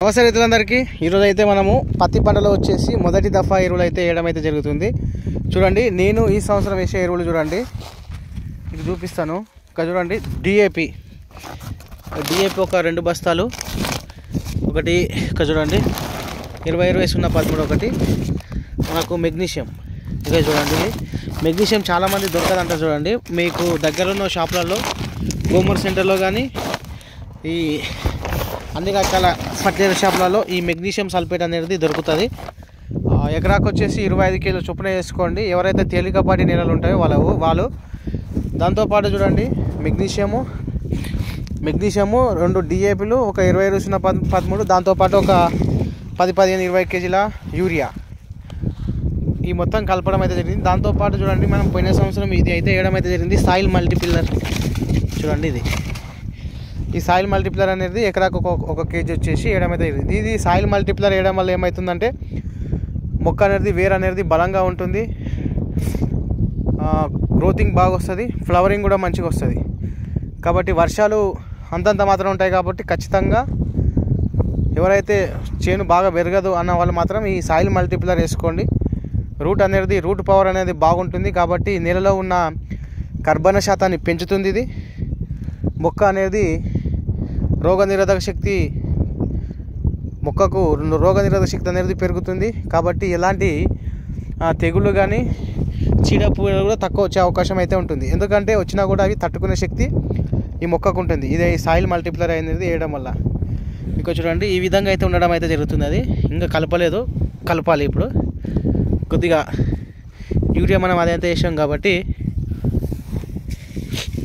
నమస్తే రైతులందరికీ. ఈరోజు అయితే మనము పత్తి పంటలో వచ్చేసి మొదటి దఫా ఎరువులు అయితే వేయడం అయితే జరుగుతుంది. చూడండి, నేను ఈ సంవత్సరం వేసే ఎరువులు చూడండి, ఇది చూపిస్తాను. ఇక్కడ చూడండి, డిఏపి ఒక 2 బస్తాలు, ఒకటి ఇక్కడ చూడండి 20-20-13 ఒకటి. మనకు మెగ్నీషియం ఇదే చూడండి, మెగ్నీషియం చాలామంది దొరకదంట. చూడండి, మీకు దగ్గరలో షాపులలో గోమర్ సెంటర్లో కానీ ఈ అన్ని రకాల ఫర్టిలైజర్ షాపులలో ఈ మెగ్నీషియం సల్ఫేట్ అనేది దొరుకుతుంది. ఎకరాకు వచ్చేసి 25 కిలో చొప్పున వేసుకోండి. ఎవరైతే తేలికపాటి నేలలు ఉంటాయో వాళ్ళు దాంతోపాటు చూడండి మెగ్నీషియము 2 డిఏపీలు, ఒక 20-13, దాంతోపాటు ఒక 10-15-20 కేజీల యూరియా, ఈ మొత్తం కలపడం అయితే జరిగింది. దాంతోపాటు చూడండి, మనం పోయిన సంవత్సరం ఇది అయితే వేయడం అయితే జరిగింది. సాయిల్ మల్టీప్లియర్ చూడండి, ఈ సాయిల్ మల్టీప్లియర్ అనేది ఎకరాకు ఒక కేజీ వచ్చేసి వేయడం అయితే జరిగింది. ఇది సాయిల్ మల్టీప్లియర్ వేయడం వల్ల ఏమవుతుందంటే మొక్క అనేది వేరు అనేది బలంగా ఉంటుంది, గ్రోతింగ్ బాగా వస్తుంది, ఫ్లవరింగ్ కూడా మంచిగా వస్తుంది. కాబట్టి వర్షాలు అంతంత మాత్రం ఉంటాయి. కాబట్టి ఖచ్చితంగా ఎవరైతే చేను బాగా పెరగదు అన్న వాళ్ళు మాత్రం ఈ సాయిల్ మల్టీప్లియర్ వేసుకోండి. రూట్ పవర్ అనేది బాగుంటుంది. కాబట్టి నేలలో ఉన్న కర్బన శాతాన్ని పెంచుతుంది. ఇది మొక్క అనేది మొక్కకు రోగనిరోధక శక్తి అనేది పెరుగుతుంది. కాబట్టి ఎలాంటి తెగుళ్ళు కానీ చీడపురుగులు కూడా తక్కువ వచ్చే అవకాశం అయితే ఉంటుంది. ఎందుకంటే వచ్చినా కూడా అవి తట్టుకునే శక్తి ఈ మొక్కకు ఉంటుంది. ఇదే సాయిల్ మల్టీప్లియర్ అనేది వేయడం వల్ల. ఇంకా చూడండి, ఈ విధంగా అయితే ఉండడం అయితే జరుగుతుంది. అది ఇంకా కలపలేదు, కలపాలి. ఇప్పుడు కొద్దిగా యూరియా మనం అదైతే వేసాం కాబట్టి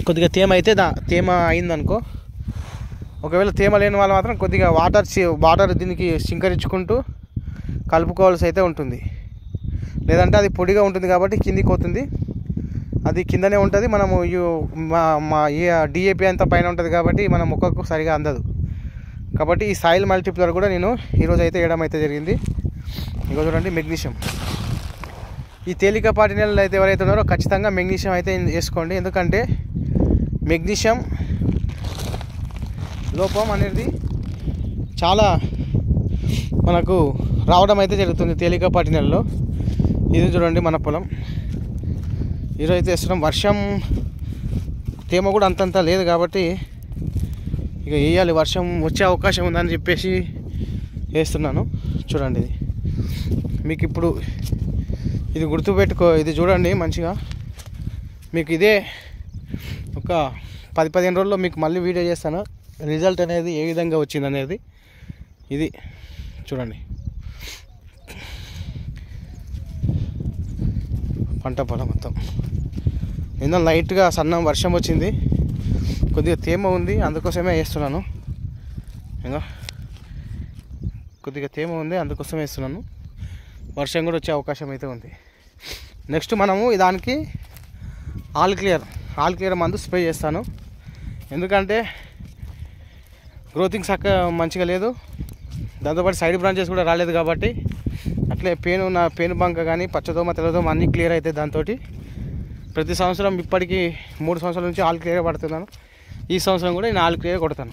కొద్దిగా తేమ అయిందనుకో, ఒకవేళ తేమ లేని వాళ్ళు మాత్రం కొద్దిగా వాటర్ దీనికి సింకరించుకుంటూ కలుపుకోవాల్సి అయితే ఉంటుంది. లేదంటే అది పొడిగా ఉంటుంది కాబట్టి కిందికి పోతుంది, అది కిందనే ఉంటుంది. మనము ఈ డిఏపి అంతా పైన ఉంటుంది కాబట్టి మన మొక్కకు సరిగా అందదు. కాబట్టి ఈ సాయిల్ మల్టీప్లియర్ కూడా నేను ఈరోజు అయితే వేయడం అయితే జరిగింది. ఇంకా చూడండి, మెగ్నీషియం ఈ తేలికపాటి నెలలు అయితే ఎవరైతే ఉన్నారో ఖచ్చితంగా మెగ్నీషియం అయితే వేసుకోండి. ఎందుకంటే మెగ్నీషియం లోపం అనేది చాలా మనకు రావడం అయితే జరుగుతుంది తేలికపాటి నెలలో. ఇది చూడండి మన పొలం ఈరోజు అయితే వేస్తున్నాం. వర్షం తేమ కూడా అంతంత లేదు కాబట్టి ఇక వేయాలి. వర్షం వచ్చే అవకాశం ఉందని చెప్పేసి వేస్తున్నాను. చూడండి, ఇది మీకు ఇప్పుడు ఇది గుర్తుపెట్టుకో. ఇది చూడండి మంచిగా, మీకు ఇదే ఒక 10-15 రోజుల్లో మీకు మళ్ళీ వీడియో చేస్తాను, రిజల్ట్ అనేది ఏ విధంగా వచ్చింది అనేది. ఇది చూడండి, పంట పొలం మొత్తం నిన్న లైట్గా సన్నం వర్షం వచ్చింది, కొద్దిగా తేమ ఉంది, అందుకోసమే వేస్తున్నాను. ఇంకా కొద్దిగా తేమ ఉంది, అందుకోసమే వేస్తున్నాను. వర్షం కూడా వచ్చే అవకాశం అయితే ఉంది. నెక్స్ట్ మనము దానికి ఆల్ క్లియర్ మందు స్ప్రే చేస్తాను. ఎందుకంటే గ్రోతింగ్ మంచిగా లేదు, దాంతోపాటు సైడ్ బ్రాంచెస్ కూడా రాలేదు. కాబట్టి అట్లే పేను బంక కానీ పచ్చదోమ తెల్లదోమ అన్నీ క్లియర్ అవుతాయి. దాంతో ప్రతి సంవత్సరం ఇప్పటికీ 3 సంవత్సరాల నుంచి ఆల్ క్లియర్ పడుతున్నాను. ఈ సంవత్సరం కూడా నేను ఆల్ క్లియర్ కొడతాను.